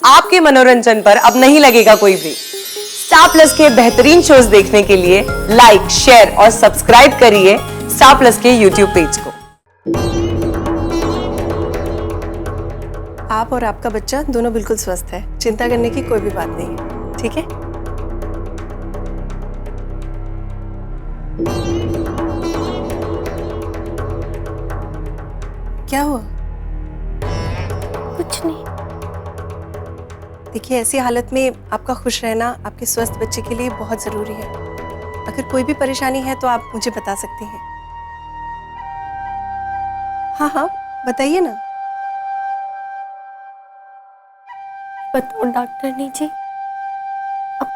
आपके मनोरंजन पर अब नहीं लगेगा कोई ब्रेक। स्टार प्लस के बेहतरीन शोज देखने के लिए लाइक, शेयर और सब्सक्राइब करिए स्टार प्लस के यूट्यूब पेज को। आप और आपका बच्चा दोनों बिल्कुल स्वस्थ है, चिंता करने की कोई भी बात नहीं है, ठीक है? क्या हुआ? कुछ नहीं। देखिए, ऐसी हालत में आपका खुश रहना आपके स्वस्थ बच्चे के लिए बहुत जरूरी है। अगर कोई भी परेशानी है तो आप मुझे बता सकती हैं। हाँ हाँ, बताइए ना। बताओ डॉक्टरनी जी, अब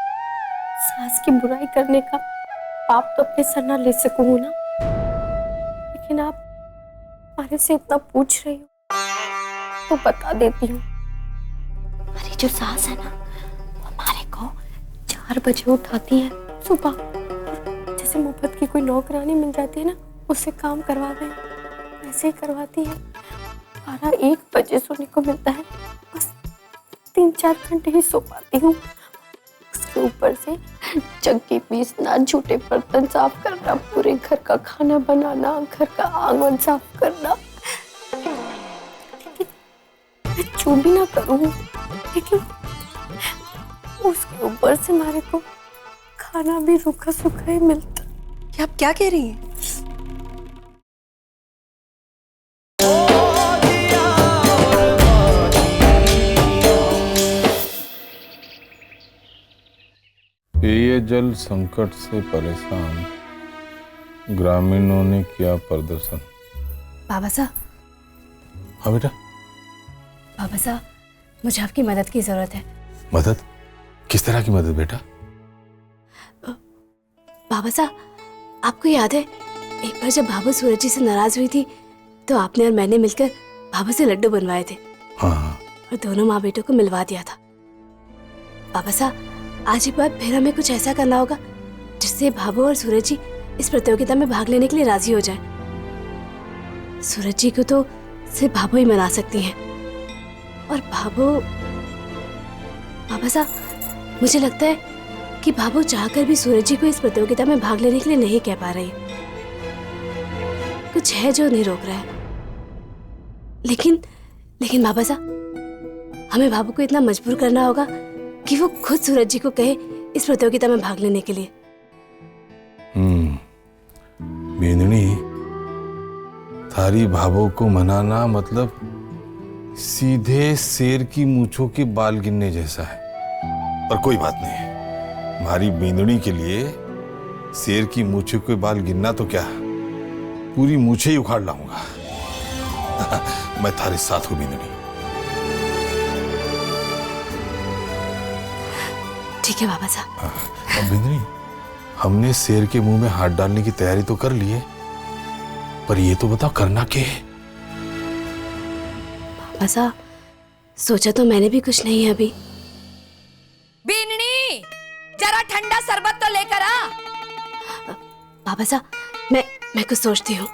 सास की बुराई करने का पाप तो अपने सर ना ले सकूं ना, लेकिन आप हमारे से इतना पूछ रही हो तो बता देती हूँ। हमारी जो सास है ना, वो हमारे को 4 बजे उठाती है सुबह, जैसे मुफ्त की कोई नौकरानी मिल जाती है ना, उससे काम करवा दें, ऐसे ही करवाती है। 12-1 बजे सोने को मिलता है, बस 3-4 घंटे ही सो पाती हूँ। उसके ऊपर से चक्की पीसना, झूठे बर्तन साफ करना, पूरे घर का खाना बनाना, घर का आंगन साफ करना। लेकिन मैं जो भी ना करूँ, लेकिन उसके ऊपर से हमारे को खाना भी रूखा सूखा ही मिलता। क्या आप क्या कह रही हैं? पेयजल संकट से परेशान ग्रामीणों ने किया प्रदर्शन। बाबा साहब, हाँ बेटा। बाबा साहब, मुझे आपकी मदद की जरूरत है। मदद? किस तरह की मदद बेटा? बाबा साहब, आपको याद है एक बार जब भाभू सूरज जी से नाराज हुई थी तो आपने और मैंने मिलकर भाभू से लड्डू बनवाए थे। हाँ। और दोनों माँ बेटों को मिलवा दिया था। बाबा साहब, आज एक बार फिर हमें कुछ ऐसा करना होगा जिससे भाभू और सूरज जी इस प्रतियोगिता में भाग लेने के लिए राजी हो जाए। सूरज जी को तो सिर्फ भाभू ही मना सकती हैं, और भाभू, बाबा साहब, मुझे लगता है कि भाभू चाहकर भी सूरज जी को इस प्रतियोगिता में भाग लेने के लिए नहीं कह पा रही। कुछ है जो नहीं रोक रहा है। लेकिन बाबा साहब, हमें भाभू को इतना मजबूर करना होगा कि वो खुद सूरज जी को कहे इस प्रतियोगिता में भाग लेने के लिए। बेंदनी, थारी भाभो को मनाना मतलब सीधे शेर की मूंछों के बाल गिनने जैसा है। पर कोई बात नहीं, हमारी बेंदनी के लिए शेर की मूंछों के बाल गिनना तो क्या, पूरी मूंछें ही उखाड़ लाऊंगा। मैं थारे साथ हूं बेंदनी। ठीक है बाबा साहब। अब बेंदनी, हमने शेर के मुंह में हाथ डालने की तैयारी तो कर ली है, पर ये तो बताओ करना क्या है? बाबा साहब, सोचा तो मैंने भी कुछ नहीं है अभी। बीननी, जरा ठंडा शरबत तो लेकर आ। बाबा साहब, मैं कुछ सोचती हूँ।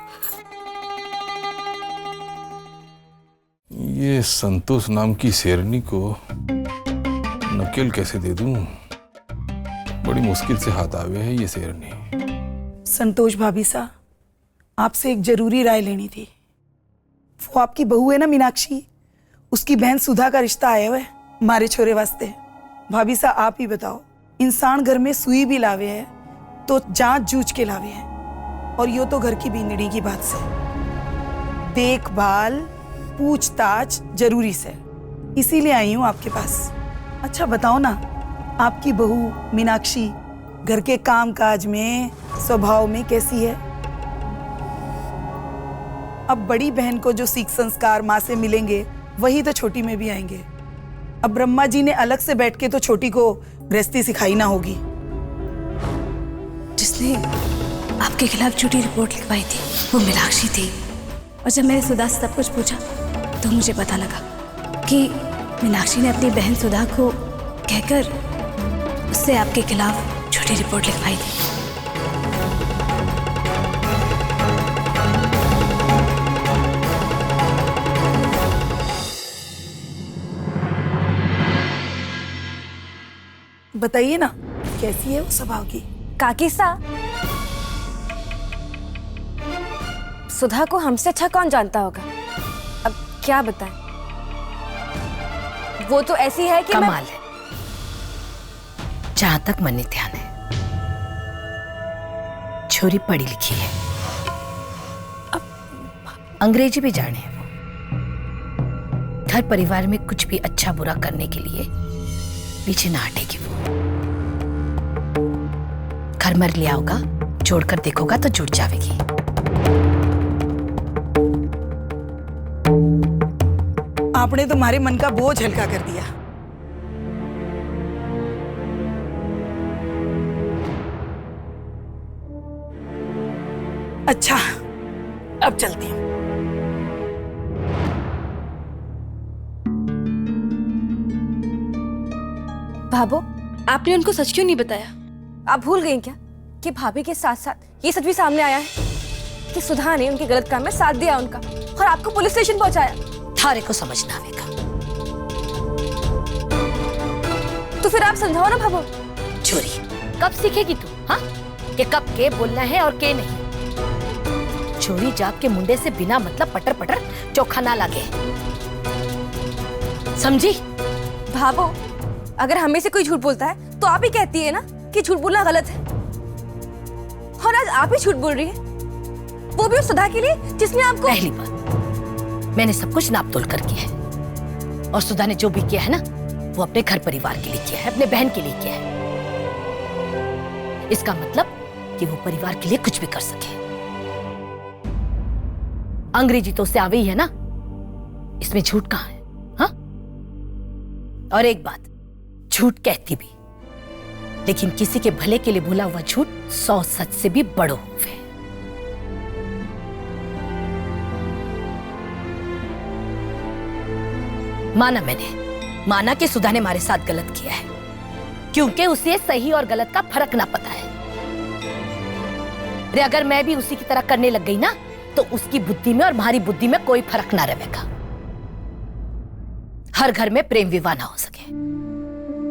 ये संतोष नाम की शेरनी को नकेल कैसे दे दूं? बड़ी मुश्किल से हाथ आवे है ये शेरनी। संतोष भाभी साहब, आपसे एक जरूरी राय लेनी थी। वो आपकी बहू है ना मीनाक्षी, उसकी बहन सुधा का रिश्ता आया हुआ है हमारे छोरे वास्ते। भाभी साहब, आप ही बताओ, इंसान घर में सुई भी लावे है तो जांच जूझ के लावे है, और यो तो घर की बींदड़ी की बात से। देखभाल, पूछताछ जरूरी से, इसीलिए आई हूँ आपके पास। अच्छा बताओ ना, आपकी बहू मीनाक्षी घर के काम काज में, स्वभाव में कैसी है? अब बड़ी बहन को जो सीख संस्कार माँ से मिलेंगे वही तो छोटी में भी आएंगे। अब ब्रह्मा जी ने अलग से बैठ के तो छोटी को गृहस्थी सिखाई ना होगी। जिसने आपके खिलाफ झूठी रिपोर्ट लिखवाई थी वो मीनाक्षी थी, और जब मैंने सुधा से सब कुछ पूछा तो मुझे पता लगा कि मीनाक्षी ने अपनी बहन सुधा को कहकर उससे आपके खिलाफ झूठी रिपोर्ट लिखवाई थी। बताइए ना, कैसी है वो स्वभाव की? काकी सा, सुधा को हमसे अच्छा कौन जानता होगा। अब क्या बताएं, वो तो ऐसी है कि कमाल है। जहां तक मन ध्यान है, छोरी पढ़ी लिखी है, अंग्रेजी भी जाने है वो। घर परिवार में कुछ भी अच्छा बुरा करने के लिए पीछे ना हटेगी वो। घर मर लिया होगा, जोड़कर देखोगा तो जुड़ जाएगी। आपने तुम्हारे मन का बोझ हल्का कर दिया। अच्छा, अब चलती हूँ। भाभो, आपने उनको सच क्यों नहीं बताया? आप भूल गई क्या कि भाभी के साथ साथ ये सच भी सामने आया है कि सुधा ने उनके गलत काम में साथ दिया उनका और आपको पुलिस स्टेशन पहुंचाया। थारे को समझना आवेगा। तो फिर आप समझाओ ना भाभो। छोरी, कब सीखेगी तू, हाँ? कि कब के बोलना है और के नहीं। छोरी जाप के मुंडे से बिना मतलब पटर पटर चोखा ना लगे, समझी? भाभो, अगर हमें से कोई झूठ बोलता है तो आप ही कहती है ना कि झूठ बोलना गलत है, और आज आप ही झूठ बोल रही है, वो भी उस सुधा के लिए जिसने आपको। पहली बात, मैंने सब कुछ नाप तोल कर किया है, और सुधा ने जो भी किया है ना, वो अपने घर परिवार के लिए किया है, अपने बहन के लिए किया है। इसका मतलब कि वो परिवार के लिए कुछ भी कर सके। अंग्रेजी तो उससे आवे ही है ना, इसमें झूठ कहां है, हाँ? और एक बात, झूठ कहती भी, लेकिन किसी के भले के लिए बोला हुआ झूठ 100 सच से भी बड़ो हुए। माना मैंने, माना कि सुधा ने हमारे साथ गलत किया है, क्योंकि उसे सही और गलत का फर्क ना पता है। अरे अगर मैं भी उसी की तरह करने लग गई ना, तो उसकी बुद्धि में और हमारी बुद्धि में कोई फर्क ना रहेगा। हर घर में प्रेम विवाह ना हो सके,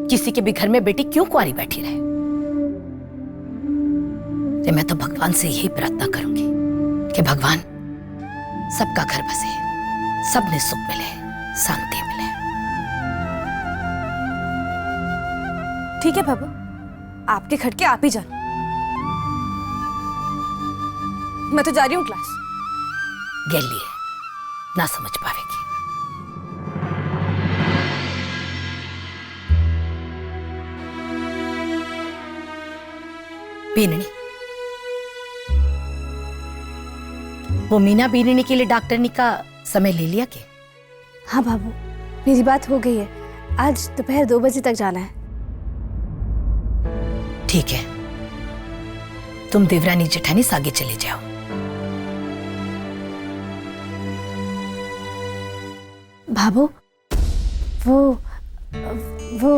किसी के भी घर में बेटी क्यों कुंवारी बैठी रहे। तो मैं तो भगवान से यही प्रार्थना करूंगी कि भगवान सबका घर बसे, सबने सुख मिले, शांति मिले। ठीक है बाबू, आपके खटके आप ही जानो, मैं तो जा रही हूँ क्लास। गेली है, ना समझ पावेगी। बीननी, वो मीना बीननी के लिए डॉक्टरनी का समय ले लिया के? हाँ बाबू, मेरी बात हो गई है, आज दोपहर 2 बजे तक जाना है। ठीक है, तुम देवरानी जेठानी से आगे चले जाओ। बाबू, वो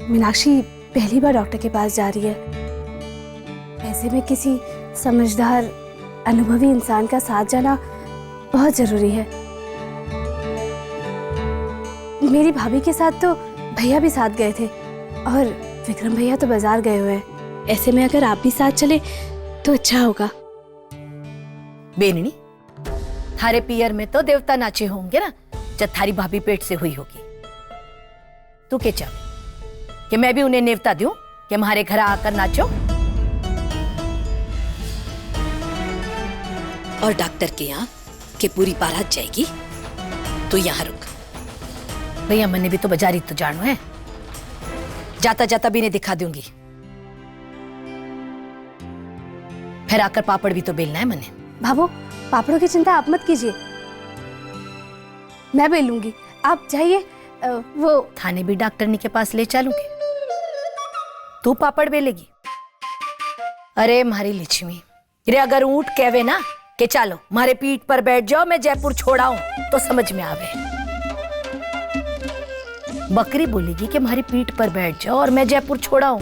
मीनाक्षी पहली बार डॉक्टर के पास जा रही है। ऐसे में किसी समझदार अनुभवी इंसान का साथ जाना बहुत जरूरी है। मेरी भाभी के साथ तो भैया भी साथ गए थे, और विक्रम भैया तो बाजार गए हुए हैं। ऐसे में अगर आप भी साथ चले तो अच्छा होगा। बेननी, थारे पियर में तो देवता नाचे होंगे ना, जब थारी भाभी पेट से हुई होगी। तू क्या चाहे कि मैं भी उन्हें नेवता दूं कि हमारे घर आकर नाचो? और डॉक्टर के यहाँ कि पूरी बारात जाएगी, तो यहाँ रुक। भैया मैंने भी तो बाजारी तो जानो है, जाता जाता भी इन्हें दिखा दूंगी। फिर आकर पापड़ भी तो बेलना है मैंने। बाबू, पापड़ों की चिंता आप मत कीजिए, मैं बेल लूंगी, आप जाइए। वो थाने भी डॉक्टरनी के पास ले चलूंगी, तू पापड़ बेलेगी? अरे मारी लक्ष्मी रे, अगर ऊंट कहवे ना कि चलो मारे पीठ पर बैठ जाओ, मैं जयपुर छोड़ाऊं, तो समझ में आवे। बकरी बोलेगी कि हमारी पीठ पर बैठ जाओ और मैं जयपुर छोड़ाऊं,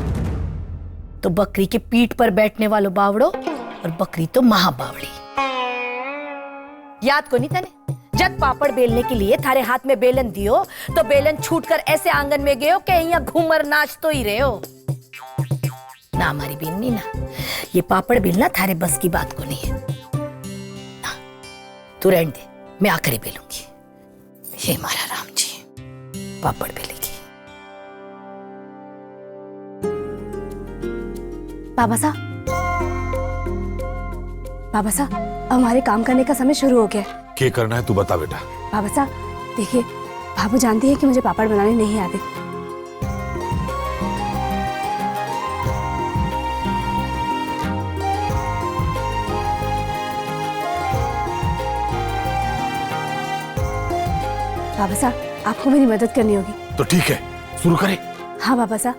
तो बकरी के पीठ पर बैठने वालों बावड़ो, और बकरी तो महाबावड़ी। याद को नहीं तने, जब पापड़ बेलने के लिए थारे हाथ में बेलन दियो, तो बेलन छूटकर ऐसे आंगन में गयो कि यहाँ घूमर नाच तो ही रहे हो। ना हमारी बेलनी ना ये पापड़ बेलना थारे बस की बात को नहीं है ना, तू रहने दे, मैं आकर ही बेलूंगी। ये हमारा राम जी पापड़ बेलेगी। बाबा साहब अब हमारे काम करने का समय शुरू हो गया है। क्या करना है तू बता बेटा। बाबा साहब देखिए, बाबू जानती है कि मुझे पापड़ बनाने नहीं आते। बाबा साहब आपको मेरी मदद करनी होगी। तो ठीक है, शुरू करें। हाँ बाबा साहब।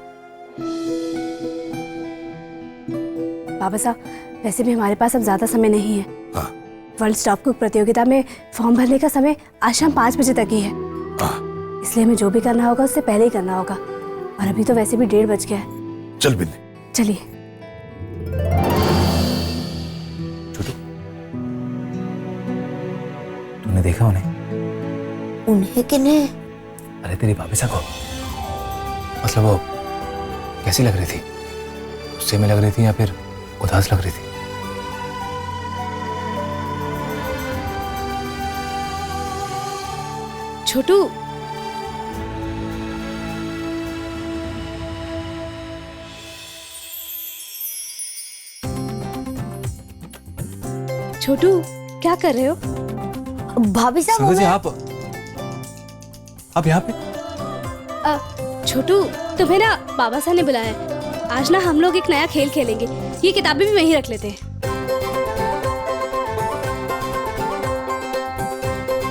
बाबा साहब वैसे भी हमारे पास अब ज्यादा समय नहीं है। हाँ। वर्ल्ड स्टॉप कुक प्रतियोगिता में फॉर्म भरने का समय आज शाम 5 बजे तक ही है। हाँ। इसलिए हमें जो भी करना होगा उससे पहले ही करना होगा, और अभी तो वैसे भी 1:30 बज गया है। चल बिंदी। चलिए। छोटू, तूने देखा उन्हें? उन्हें किन्हें? अरे तेरी भाभी सा को, मतलब वो कैसी लग रही थी? गुस्से में लग रही थी या फिर उदास लग रही थी? छोटू, छोटू क्या कर रहे हो? भाभी साहब संजय जी आप यहाँ पे? छोटू तुम्हें ना बाबा साहब ने बुलाया है। आज ना हम लोग एक नया खेल खेलेंगे। ये किताबें भी वहीं रख लेते हैं।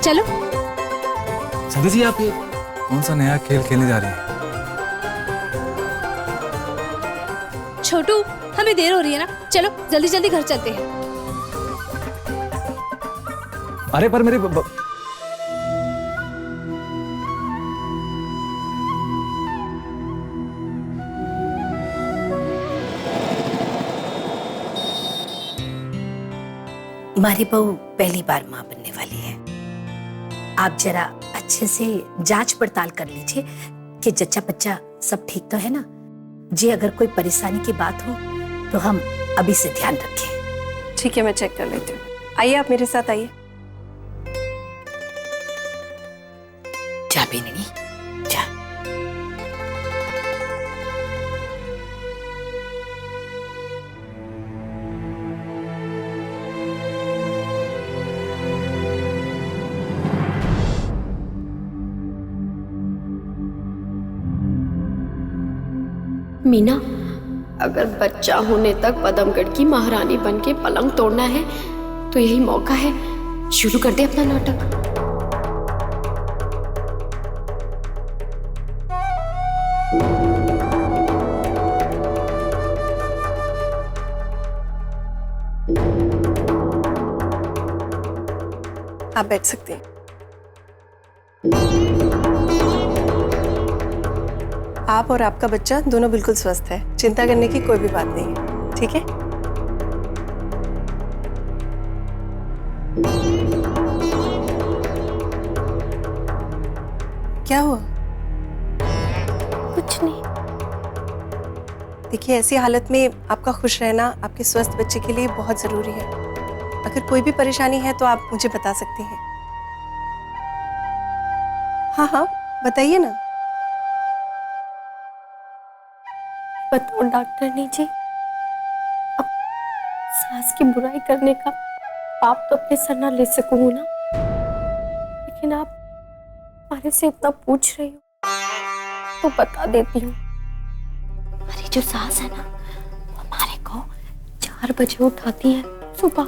चलो। संजय जी आप ये कौन सा नया खेल खेलने जा रहे हैं? छोटू हमें देर हो रही है ना, चलो जल्दी जल्दी घर चलते हैं। अरे पर मेरे हमारी बहू पहली बार माँ बनने वाली है। आप जरा अच्छे से जांच पड़ताल कर लीजिए कि जच्चा बच्चा सब ठीक तो है ना। जी अगर कोई परेशानी की बात हो तो हम अभी से ध्यान रखें। ठीक है, मैं चेक कर लेती हूँ। आइए आप मेरे साथ आइए। जा बेननी जा। मीना, अगर बच्चा होने तक पदमगढ़ की महारानी बन के पलंग तोड़ना है तो यही मौका है। शुरू कर दे अपना नाटक। आप बैठ सकते हैं। आप और आपका बच्चा दोनों बिल्कुल स्वस्थ है, चिंता करने की कोई भी बात नहीं है। ठीक है? क्या हुआ? कुछ नहीं। देखिए, ऐसी हालत में आपका खुश रहना आपके स्वस्थ बच्चे के लिए बहुत जरूरी है। अगर कोई भी परेशानी है तो आप मुझे बता सकती हैं। हाँ हाँ बताइए ना। बताओ डॉक्टरनी जी, अब सास की बुराई करने का पाप तो अपने सर ना ले सकूं ना, लेकिन आप हमारे से इतना पूछ रही हो तो बता देती हूँ। हमारी जो सास है ना, वो हमारे को 4 बजे उठाती है सुबह।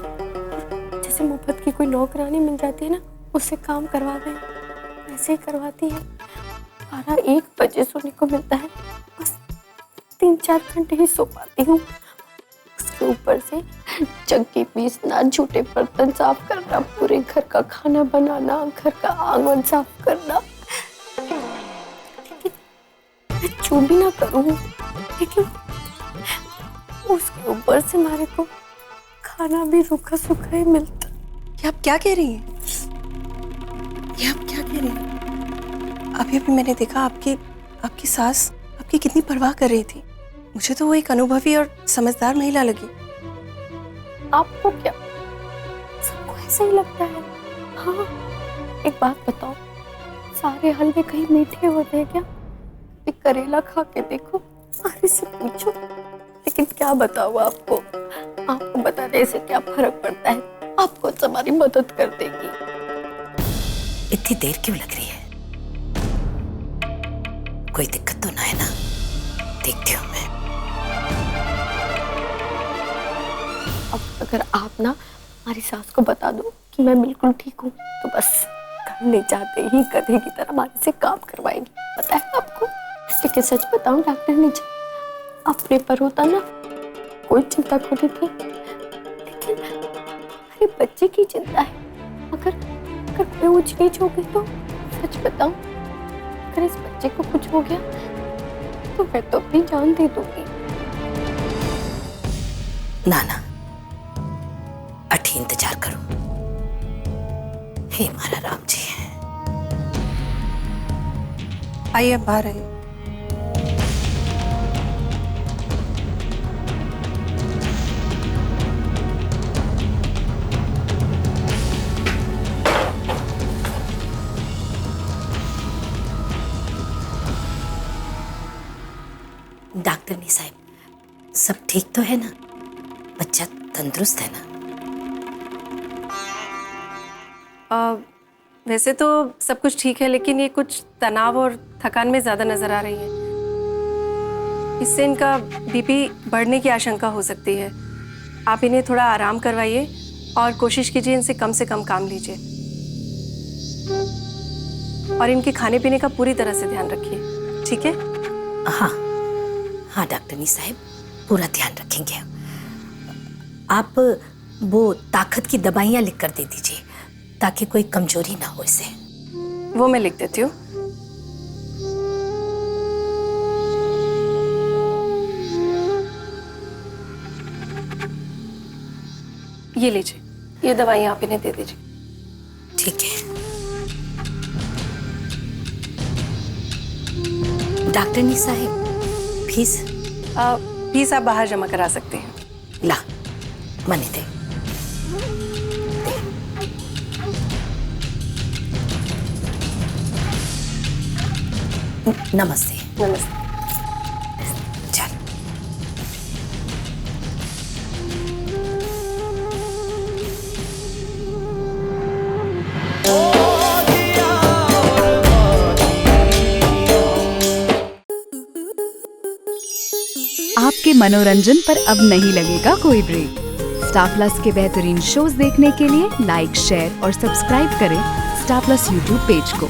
जैसे मुफ्त की कोई नौकरानी मिल जाती है ना, उससे काम करवा दें, ऐसे ही करवाती है। 12-1 बजे सोने को मिलता है, बस 3-4 घंटे ही सो पाती हूँ। उसके ऊपर से चक्की पीसना, झूठे बर्तन साफ करना, पूरे घर का खाना बनाना, घर का आंगन साफ करना। लेकिन मैं जो भी ना करूँ, लेकिन उसके ऊपर से हमारे को खाना भी रूखा सूखा ही मिलता। ये आप क्या कह रही हैं? ये आप क्या कह रही हैं? अभी अभी मैंने देखा आपकी सास आपकी कितनी परवाह कर रही थी। मुझे तो वो एक अनुभवी और समझदार महिला लगी। आपको क्या, सबको ऐसा ही लगता है? हाँ, एक बात बताओ, सारे हलवे कहीं मीठे होते हैं क्या? एक करेला खा के देखो, आरे से पूछो। लेकिन क्या बताओ आपको बताने से क्या फर्क पड़ता है? आपको हमारी मदद कर देगी। इतनी देर क्यों लग रही है? कोई दिक्कत तो ना है ना? देखती हूँ मैं। अब अगर आप ना हमारी सास को बता दो कि मैं बिल्कुल ठीक हूँ, तो बस घर ले जाते ही गधे की तरह हमारे से काम करवाएंगी, पता है आपको? लेकिन सच बताऊं डॉक्टर नीचे, अपने पर होता ना कोई चिंता थोड़ी थी, लेकिन अरे बच्चे की चिंता है। अगर कोई ऊंच नीच हो गई तो सच बताऊं, अगर इस बच्चे को कुछ हो गया तो मैं तो अपनी जान दे दूंगी। ना ना, अठी इंतजार करो। हे मारा राम जी। आइए, बाहर आइए। डॉक्टरनी साहब, सब ठीक तो है ना? बच्चा तंदुरुस्त है ना? वैसे तो सब कुछ ठीक है, लेकिन ये कुछ तनाव और थकान में ज़्यादा नज़र आ रही है। इससे इनका बीपी बढ़ने की आशंका हो सकती है। आप इन्हें थोड़ा आराम करवाइए और कोशिश कीजिए इनसे कम काम लीजिए, और इनके खाने पीने का पूरी तरह से ध्यान रखिए, ठीक है? हाँ हाँ डॉक्टरनी साहब, पूरा ध्यान रखेंगे। आप वो ताकत की दवाइयाँ लिख कर दे दीजिए, ताकि कोई कमजोरी ना हो इसे। वो मैं लिख देती हूँ। ये लीजिए, ये दवाइयाँ आप इन्हें दे दीजिए। ठीक है डॉक्टरनी साहब, फीस? फीस आप बाहर जमा करा सकते हैं। ला मनी दे। नमस्ते। नमस्ते। चल। आपके मनोरंजन पर अब नहीं लगेगा कोई ब्रेक। स्टार प्लस के बेहतरीन शोज देखने के लिए लाइक, शेयर और सब्सक्राइब करें स्टार प्लस यूट्यूब पेज को।